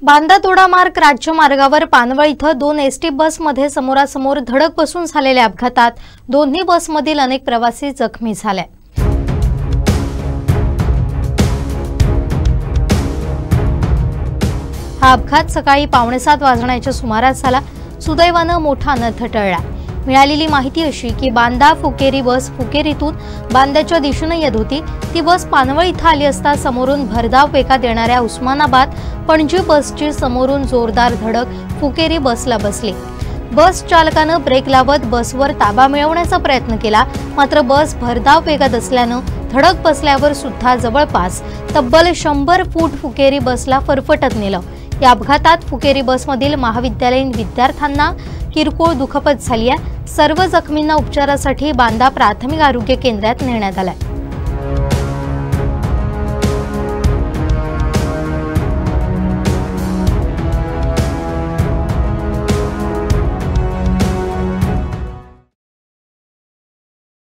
बांदा तोडा मार्ग राज्य मार्गावर पानवळ इथं 2 एसटी बसमध्ये समोरासमोर धडक बसून झालेल्या अपघातात दोन्ही बसमधील अनेक प्रवासी जखमी झाले। हा अपघात सकाळी 6:45 वाजण्याच्या सुमारास झाला। सुदैवाने मोठा अनर्थ टळला। मिळालेली माहिती अशी की बांदा फुकेरी बस फुकेरीतून बांद्याच्या दिशेने येत होती। ती बस पानवळ इथं आली असता समोरून भरधाव वेगात येणाऱ्या उस्मानाबाद पणजी बसची समोरून जोरदार धडक फुकेरी बसला बसली। बस चालकाने ब्रेक लावत बसवर ताबा मिळवण्याचा प्रयत्न केला, मात्र बस भरधाव वेगात असल्याने धडक बसल्यावर सुद्धा जवळपास तब्बल 100 फूट फुकेरी बसला फरफटत नेलं। या अपघातात फुकेरी बसमधील महाविद्यालयीन विद्यार्थ्यांना किरकोळ दुखापत झाली आहे। सर्व जखमींना उपचारासाठी बांदा प्राथमिक आरोग्य केंद्रात नेण्यात आले।